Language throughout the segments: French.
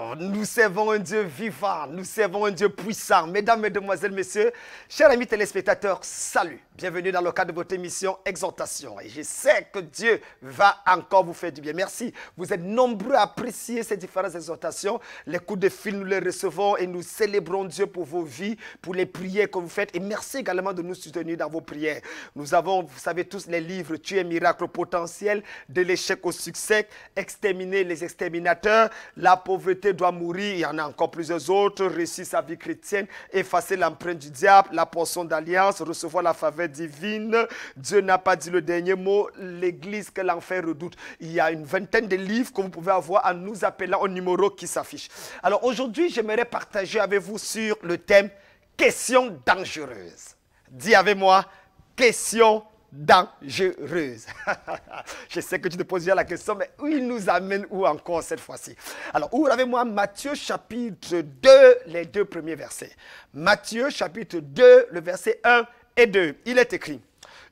Oh, nous servons un Dieu vivant, nous servons un Dieu puissant. Mesdames, Mesdemoiselles, Messieurs, chers amis téléspectateurs, salut. Bienvenue dans le cadre de votre émission Exhortation. Et je sais que Dieu va encore vous faire du bien. Merci. Vous êtes nombreux à apprécier ces différentes exhortations. Les coups de fil, nous les recevons et nous célébrons Dieu pour vos vies, pour les prières que vous faites. Et merci également de nous soutenir dans vos prières. Nous avons, vous savez tous, les livres Tuer miracle potentiel, de l'échec au succès, Exterminer les exterminateurs, La pauvreté doit mourir. Il y en a encore plusieurs autres. Réussir sa vie chrétienne, Effacer l'empreinte du diable, La portion d'alliance, Recevoir la faveur divine, Dieu n'a pas dit le dernier mot, l'église que l'enfer redoute. Il y a une vingtaine de livres que vous pouvez avoir en nous appelant au numéro qui s'affiche. Alors aujourd'hui, j'aimerais partager avec vous sur le thème questions dangereuses. Dis avec moi, questions dangereuses. Je sais que tu te poses bien la question, mais où il nous amène où encore cette fois-ci? Alors, ouvrez avec moi Matthieu chapitre 2, les deux premiers versets. Matthieu chapitre 2, le verset 1 et 2. Il est écrit: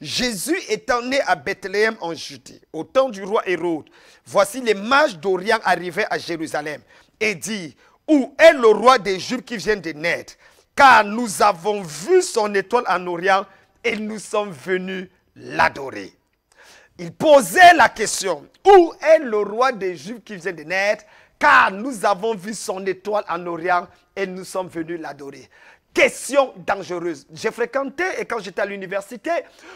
Jésus étant né à Bethléem en Judée, au temps du roi Hérode, voici les mages d'Orient arrivaient à Jérusalem et dit: Où est le roi des Juifs qui vient de naître? Car nous avons vu son étoile en Orient et nous sommes venus l'adorer. Il posait la question: où est le roi des Juifs qui vient de naître? Car nous avons vu son étoile en Orient et nous sommes venus l'adorer. Question dangereuse. J'ai fréquenté et quand j'étais à l'université,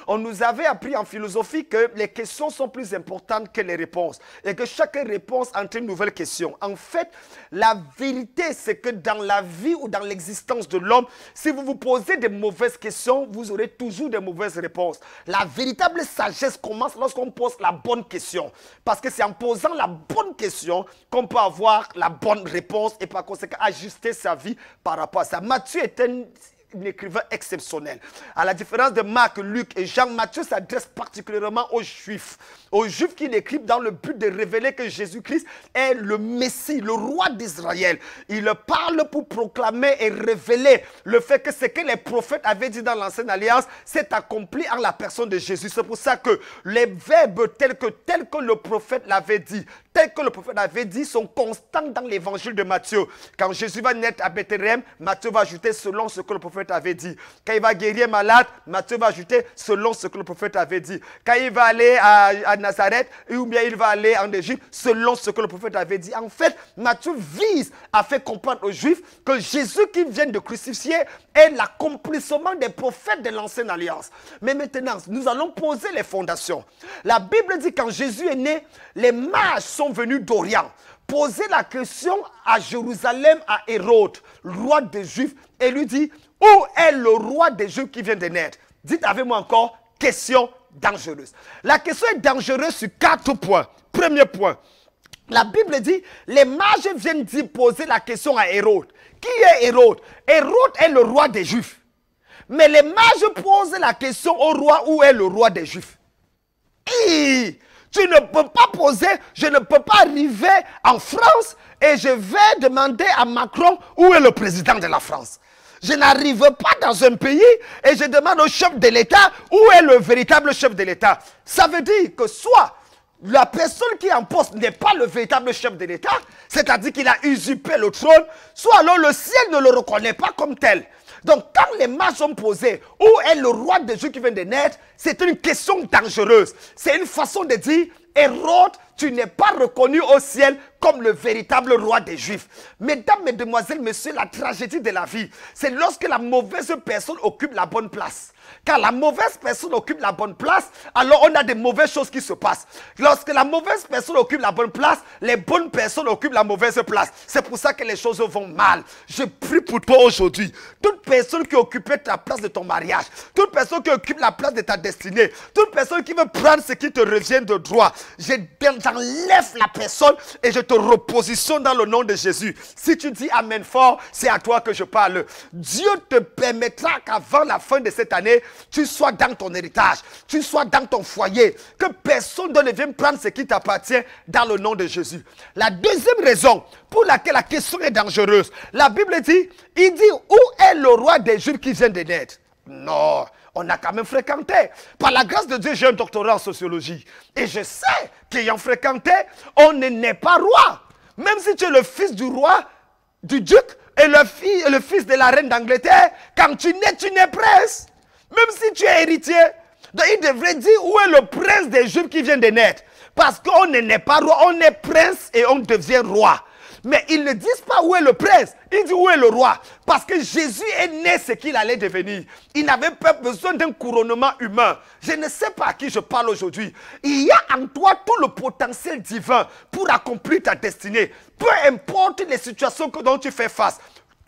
on nous avait appris en philosophie que les questions sont plus importantes que les réponses et que chaque réponse entraîne une nouvelle question. En fait, la vérité, c'est que dans la vie ou dans l'existence de l'homme, si vous vous posez de mauvaises questions, vous aurez toujours de mauvaises réponses. La véritable sagesse commence lorsqu'on pose la bonne question. Parce que c'est en posant la bonne question qu'on peut avoir la bonne réponse et par conséquent ajuster sa vie par rapport à ça. Matthieu était un écrivain exceptionnel. À la différence de Marc, Luc et Jean, Matthieu s'adresse particulièrement aux Juifs. Aux Juifs qui l'écrivent dans le but de révéler que Jésus-Christ est le Messie, le roi d'Israël. Il parle pour proclamer et révéler le fait que ce que les prophètes avaient dit dans l'Ancienne Alliance s'est accompli en la personne de Jésus. C'est pour ça que les verbes tels que le prophète l'avait dit, sont constants dans l'évangile de Matthieu. Quand Jésus va naître à Bethléem, Matthieu va ajouter selon ce que le prophète avait dit. Quand il va guérir un malade, Matthieu va ajouter selon ce que le prophète avait dit. Quand il va aller à Nazareth, ou bien il va aller en Égypte, selon ce que le prophète avait dit. En fait, Matthieu vise à faire comprendre aux Juifs que Jésus qui vient de crucifier est l'accomplissement des prophètes de l'Ancienne Alliance. Mais maintenant, nous allons poser les fondations. La Bible dit que quand Jésus est né, les mages sont venus d'Orient poser la question à Jérusalem, à Hérode, roi des Juifs, et lui dit: où est le roi des Juifs qui vient de naître? Dites avec moi encore, question dangereuse. La question est dangereuse sur 4 points. Premier point, la Bible dit, les mages viennent poser la question à Hérode. Qui est Hérode? Hérode est le roi des Juifs. Mais les mages posent la question au roi: où est le roi des Juifs? Tu ne peux pas poser, je ne peux pas arriver en France et je vais demander à Macron où est le président de la France. Je n'arrive pas dans un pays et je demande au chef de l'État où est le véritable chef de l'État. Ça veut dire que soit la personne qui est en poste n'est pas le véritable chef de l'État, c'est-à-dire qu'il a usurpé le trône, soit alors le ciel ne le reconnaît pas comme tel. Donc, quand les mages sont posés, où est le roi des Juifs qui vient de naître? C'est une question dangereuse. C'est une façon de dire: Hérode, tu n'es pas reconnu au ciel comme le véritable roi des Juifs. Mesdames, Mesdemoiselles, Messieurs, la tragédie de la vie, c'est lorsque la mauvaise personne occupe la bonne place. Quand la mauvaise personne occupe la bonne place, alors on a des mauvaises choses qui se passent. Lorsque la mauvaise personne occupe la bonne place, les bonnes personnes occupent la mauvaise place. C'est pour ça que les choses vont mal. Je prie pour toi aujourd'hui. Toute personne qui occupe la place de ton mariage, toute personne qui occupe la place de ta destinée, toute personne qui veut prendre ce qui te revient de droit, j'enlève la personne et je te repositionne dans le nom de Jésus. Si tu dis amen fort, c'est à toi que je parle. Dieu te permettra qu'avant la fin de cette année, tu sois dans ton héritage, tu sois dans ton foyer, que personne ne vienne prendre ce qui t'appartient dans le nom de Jésus. La deuxième raison pour laquelle la question est dangereuse, la Bible dit, il dit: où est le roi des Juifs qui vient de naître? Non, on a quand même fréquenté. Par la grâce de Dieu, j'ai un doctorat en sociologie. Et je sais qu'ayant fréquenté, on ne naît pas roi. Même si tu es le fils du roi, du duc, et le fils de la reine d'Angleterre, quand tu nais prince. Même si tu es héritier. Donc il devrait dire où est le prince des Juifs qui vient de naître. Parce qu'on ne naît pas roi, on est prince et on devient roi. Mais ils ne disent pas où est le prince, ils disent où est le roi. Parce que Jésus est né ce qu'il allait devenir. Il n'avait pas besoin d'un couronnement humain. Je ne sais pas à qui je parle aujourd'hui. Il y a en toi tout le potentiel divin pour accomplir ta destinée. Peu importe les situations dont tu fais face.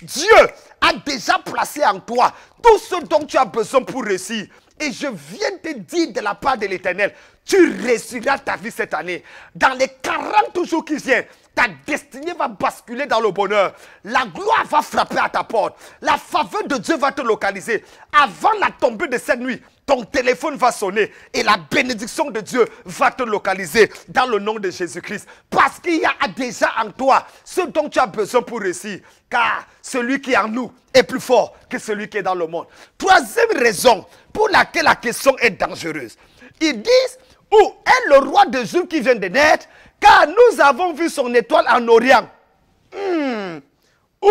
Dieu a déjà placé en toi tout ce dont tu as besoin pour réussir. Et je viens te dire de la part de l'Éternel, tu réussiras ta vie cette année. Dans les 40 jours qui viennent, ta destinée va basculer dans le bonheur. La gloire va frapper à ta porte. La faveur de Dieu va te localiser. Avant la tombée de cette nuit, ton téléphone va sonner et la bénédiction de Dieu va te localiser dans le nom de Jésus-Christ. Parce qu'il y a déjà en toi ce dont tu as besoin pour réussir. Car celui qui est en nous est plus fort que celui qui est dans le monde. Troisième raison pour laquelle la question est dangereuse. Ils disent, où est le roi de Juda qui vient de naître? Car nous avons vu son étoile en Orient. Où?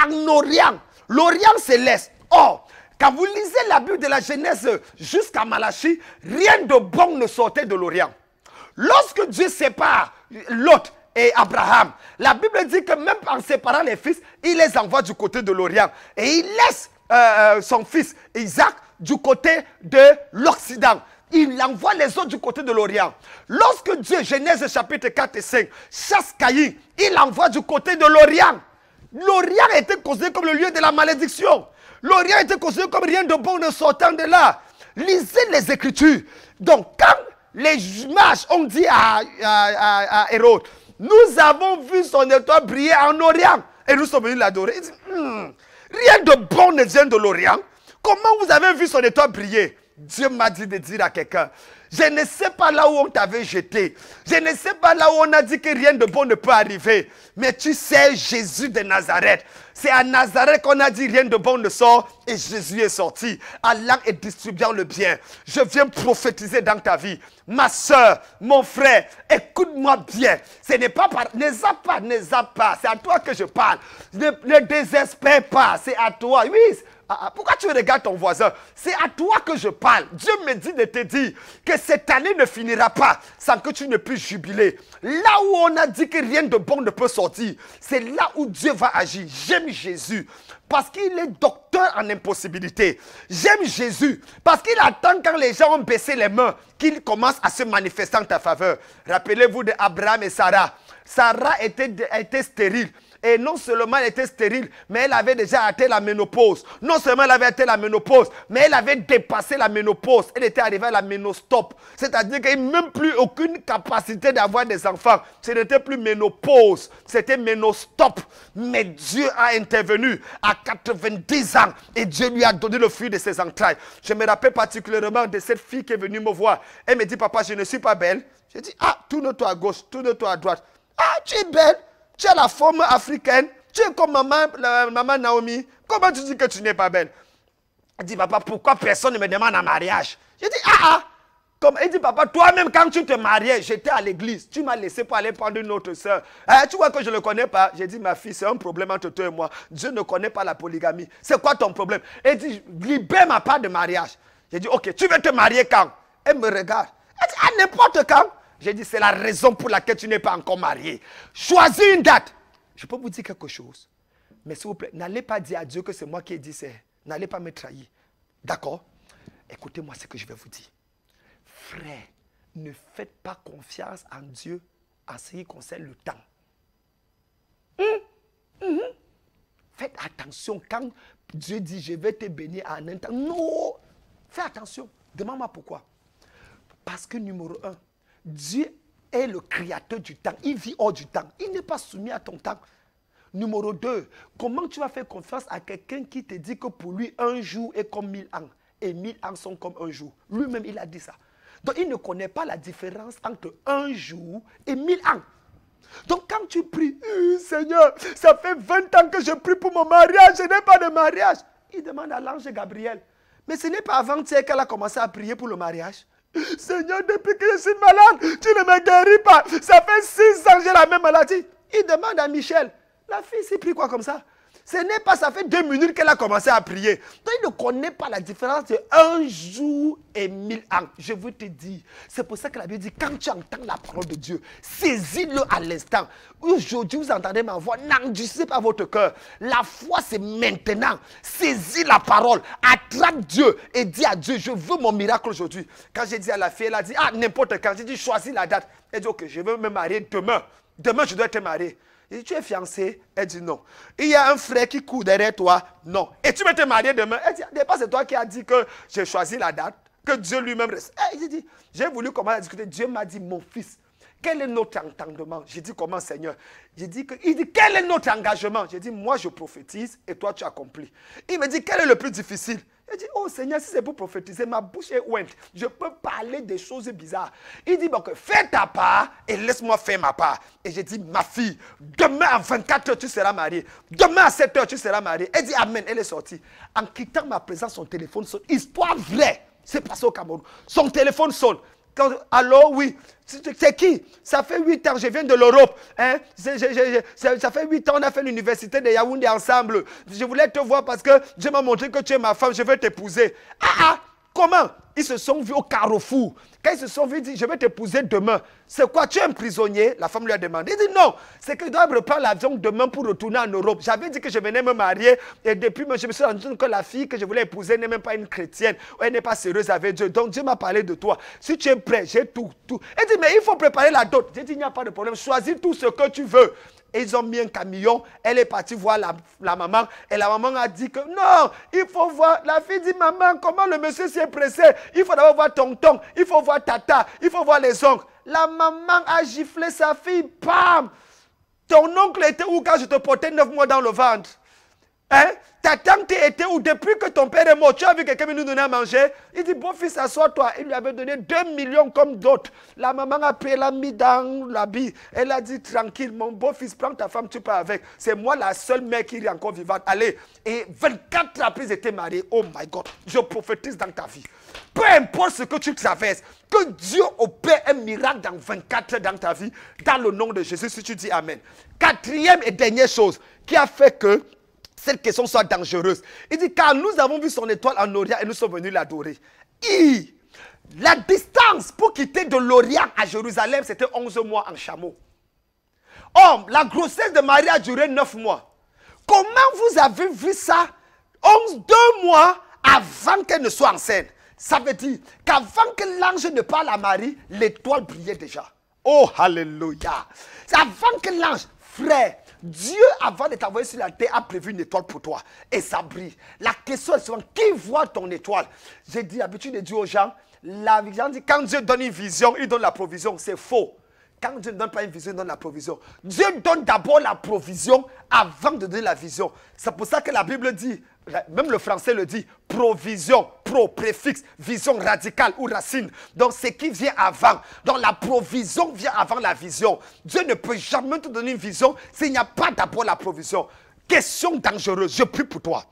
En Orient. L'Orient céleste. Or, quand vous lisez la Bible de la Genèse jusqu'à Malachie, rien de bon ne sortait de l'Orient. Lorsque Dieu sépare Lot et Abraham, la Bible dit que même en séparant les fils, il les envoie du côté de l'Orient. Et il laisse son fils Isaac du côté de l'Occident. Il envoie les autres du côté de l'Orient. Lorsque Dieu, Genèse chapitre 4 et 5, chasse Caïn, il envoie du côté de l'Orient. L'Orient était considéré comme le lieu de la malédiction. L'Orient était considéré comme rien de bon ne sortant de là. Lisez les Écritures. Donc, quand les mages ont dit à Hérode, nous avons vu son étoile briller en Orient, et nous sommes venus l'adorer. Il dit, rien de bon ne vient de l'Orient. Comment vous avez vu son étoile briller? Dieu m'a dit de dire à quelqu'un, je ne sais pas là où on t'avait jeté. Je ne sais pas là où on a dit que rien de bon ne peut arriver. Mais tu sais, Jésus de Nazareth. C'est à Nazareth qu'on a dit rien de bon ne sort. Et Jésus est sorti, allant et distribuant le bien. Je viens prophétiser dans ta vie. Ma soeur, mon frère, écoute-moi bien. Ce n'est pas par... Ne zappe pas. C'est à toi que je parle. Ne désespère pas. C'est à toi. Oui. Pourquoi tu regardes ton voisin? C'est à toi que je parle. Dieu me dit de te dire que cette année ne finira pas sans que tu ne puisses jubiler. Là où on a dit que rien de bon ne peut sortir, c'est là où Dieu va agir. J'aime Jésus parce qu'il est docteur en impossibilité. J'aime Jésus parce qu'il attend quand les gens ont baissé les mains qu'il commence à se manifester en ta faveur. Rappelez-vous de Abraham et Sarah. Sarah était stérile. Et non seulement elle était stérile, mais elle avait déjà atteint la ménopause. Non seulement elle avait atteint la ménopause, mais elle avait dépassé la ménopause. Elle était arrivée à la ménostop. C'est-à-dire qu'elle n'a même plus aucune capacité d'avoir des enfants. Ce n'était plus ménopause, c'était ménostop. Mais Dieu a intervenu à 90 ans et Dieu lui a donné le fruit de ses entrailles. Je me rappelle particulièrement de cette fille qui est venue me voir. Elle me dit, papa, je ne suis pas belle. Je dis, tourne-toi à gauche, tourne-toi à droite. Tu es belle. Tu as la forme africaine. Tu es comme maman Naomi. Comment tu dis que tu n'es pas belle? Elle dit, papa, pourquoi personne ne me demande un mariage? Je dis, Elle dit, papa, toi-même, quand tu te mariais, j'étais à l'église. Tu m'as laissé pour aller prendre une autre soeur. Tu vois que je ne le connais pas. J'ai dit, ma fille, c'est un problème entre toi et moi. Dieu ne connaît pas la polygamie. C'est quoi ton problème? Elle dit, libère ma part de mariage. J'ai dit, ok, tu veux te marier quand? Elle me regarde. Elle dit, à n'importe quand. J'ai dit, c'est la raison pour laquelle tu n'es pas encore marié. Choisis une date. Je peux vous dire quelque chose. Mais s'il vous plaît, n'allez pas dire à Dieu que c'est moi qui ai dit ça. N'allez pas me trahir. D'accord? Écoutez-moi ce que je vais vous dire. Frère, ne faites pas confiance en Dieu en ce qui concerne le temps. Faites attention quand Dieu dit, je vais te bénir en un temps. Non! Fais attention. Demande-moi pourquoi. Parce que numéro 1, Dieu est le créateur du temps. Il vit hors du temps. Il n'est pas soumis à ton temps. Numéro 2, comment tu vas faire confiance à quelqu'un qui te dit que pour lui, un jour est comme 1000 ans. Et 1000 ans sont comme un jour. Lui-même, il a dit ça. Donc, il ne connaît pas la différence entre un jour et 1000 ans. Donc, quand tu pries, Seigneur, ça fait 20 ans que je prie pour mon mariage, je n'ai pas de mariage. Il demande à l'ange Gabriel. Mais ce n'est pas avant-hier qu'elle a commencé à prier pour le mariage. Seigneur, depuis que je suis malade, tu ne me guéris pas. Ça fait 6 ans que j'ai la même maladie. Il demande à Michel, la fille s'est pris quoi comme ça? Ce n'est pas, ça fait 2 minutes qu'elle a commencé à prier. Donc il ne connaît pas la différence de 1 jour et 1000 ans. Je veux te dire, c'est pour ça que la Bible dit, quand tu entends la parole de Dieu, saisis-le à l'instant. Aujourd'hui, vous entendez ma voix, n'endurcissez pas votre cœur. La foi, c'est maintenant. Saisis la parole, attrape Dieu et dis à Dieu, je veux mon miracle aujourd'hui. Quand j'ai dit à la fille, elle a dit, ah, n'importe quand. J'ai dit, choisis la date. Elle dit, ok, je veux me marier demain. Demain, je dois être marié. Il dit, tu es fiancé? Elle dit non. Il y a un frère qui court derrière toi? Non. Et tu veux te marier demain? Elle dit, n'est pas c'est toi qui as dit que j'ai choisi la date, que Dieu lui-même reste. Il dit, j'ai voulu commencer à discuter. Dieu m'a dit, mon fils, quel est notre entendement? J'ai dit, comment Seigneur? Il dit, quel est notre engagement? J'ai dit, moi je prophétise et toi tu accomplis. Il me dit, quel est le plus difficile? Il dit, oh Seigneur, si c'est pour prophétiser, ma bouche est ouinte. Je peux parler des choses bizarres. Il dit, bon, fais ta part et laisse-moi faire ma part. Et j'ai dit, ma fille, demain à 24 h, tu seras mariée. Demain à 7 h, tu seras mariée. Elle dit, amen. Elle est sortie. En quittant ma présence, son téléphone sonne. Histoire vraie. C'est passé au Cameroun. Son téléphone sonne. Alors oui, c'est qui? Ça fait 8 ans, je viens de l'Europe. Hein? Ça fait 8 ans, on a fait l'université de Yaoundé ensemble. Je voulais te voir parce que Dieu m'a montré que tu es ma femme, je vais t'épouser. Comment? Ils se sont vus au carrefour. Quand ils se sont vus, ils disent, je vais t'épouser demain. C'est quoi? Tu es un prisonnier? La femme lui a demandé. Il dit non, c'est que je dois reprendre l'avion demain pour retourner en Europe. J'avais dit que je venais me marier et depuis, je me suis rendu compte que la fille que je voulais épouser n'est même pas une chrétienne. Elle n'est pas sérieuse avec Dieu. Donc Dieu m'a parlé de toi. Si tu es prêt, j'ai tout. Elle dit, mais il faut préparer la dot. J'ai dit, il n'y a pas de problème. Choisis tout ce que tu veux. Et ils ont mis un camion. Elle est partie voir la maman. Et la maman a dit que non, il faut voir. La fille dit, maman, comment le monsieur s'est pressé? Il faut d'abord voir tonton. Il faut voir tata. Il faut voir les oncles. La maman a giflé sa fille. Bam! Ton oncle était où quand je te portais 9 mois dans le ventre? Hein? Ta tante était où depuis que ton père est mort? Tu as vu quelqu'un nous donner à manger? Il dit, bon fils, assois-toi. Il lui avait donné 2 millions comme d'autres. La maman a pris, elle a mis dans l'habit. Elle a dit, tranquille, mon beau fils, prends ta femme, tu pars avec. C'est moi la seule mère qui est encore vivante. Allez. Et 24 ans après, ils étaient mariés. Oh my God, je prophétise dans ta vie. Peu importe ce que tu traverses, que Dieu opère un miracle dans 24 heures dans ta vie, dans le nom de Jésus, si tu dis Amen. 4e et dernière chose qui a fait que cette question soit dangereuse. Il dit, car nous avons vu son étoile en Orient et nous sommes venus l'adorer. La distance pour quitter de l'Orient à Jérusalem, c'était 11 mois en chameau. Or, la grossesse de Marie a duré 9 mois. Comment vous avez vu ça 2 mois avant qu'elle ne soit enceinte? Ça veut dire qu'avant que l'ange ne parle à Marie, l'étoile brillait déjà. Oh, alléluia. C'est avant que l'ange, frère, Dieu, avant de t'envoyer sur la terre, a prévu une étoile pour toi. Et ça brille. La question est souvent, qui voit ton étoile? J'ai dit, l'habitude de dire aux gens, la vision dit, quand Dieu donne une vision, il donne la provision. C'est faux. Quand Dieu ne donne pas une vision, il donne la provision. Dieu donne d'abord la provision avant de donner la vision. C'est pour ça que la Bible dit, même le français le dit, provision, préfixe, vision radicale ou racine. Donc, ce qui vient avant. Donc, la provision vient avant la vision. Dieu ne peut jamais te donner une vision s'il n'y a pas d'abord la provision. Question dangereuse, je prie pour toi.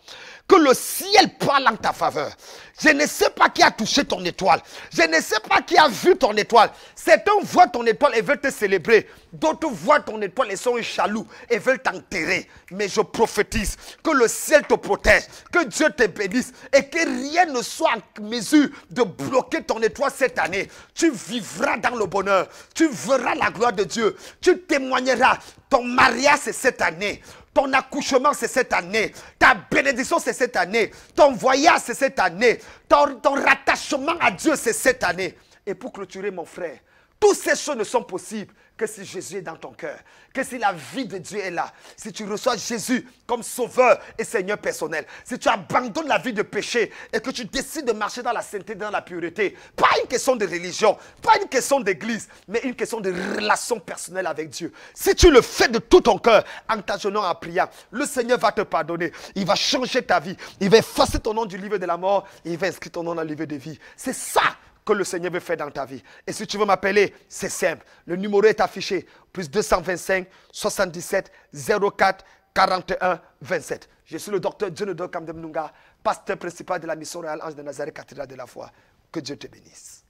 Que le ciel parle en ta faveur. Je ne sais pas qui a touché ton étoile. Je ne sais pas qui a vu ton étoile. Certains voient ton étoile et veulent te célébrer. D'autres voient ton étoile et sont jaloux et veulent t'enterrer. Mais je prophétise que le ciel te protège, que Dieu te bénisse et que rien ne soit en mesure de bloquer ton étoile cette année. Tu vivras dans le bonheur. Tu verras la gloire de Dieu. Tu témoigneras. Ton mariage, c'est cette année. Ton accouchement, c'est cette année. Ta bénédiction, c'est cette année. Ton voyage, c'est cette année. Ton rattachement à Dieu, c'est cette année. Et pour clôturer, mon frère, toutes ces choses ne sont possibles que si Jésus est dans ton cœur. Que si la vie de Dieu est là. Si tu reçois Jésus comme sauveur et Seigneur personnel. Si tu abandonnes la vie de péché et que tu décides de marcher dans la sainteté, dans la pureté. Pas une question de religion, pas une question d'église, mais une question de relation personnelle avec Dieu. Si tu le fais de tout ton cœur, en t'agenouillant en priant, le Seigneur va te pardonner. Il va changer ta vie. Il va effacer ton nom du livre de la mort. Et il va inscrire ton nom dans le livre de vie. C'est ça que le Seigneur veut faire dans ta vie. Et si tu veux m'appeler, c'est simple. Le numéro est affiché. Plus 225 77 04 41 27. Je suis le docteur Dieudonné Kamdem Nunga, pasteur principal de la mission Royale Ange de Nazareth, cathédrale de la foi. Que Dieu te bénisse.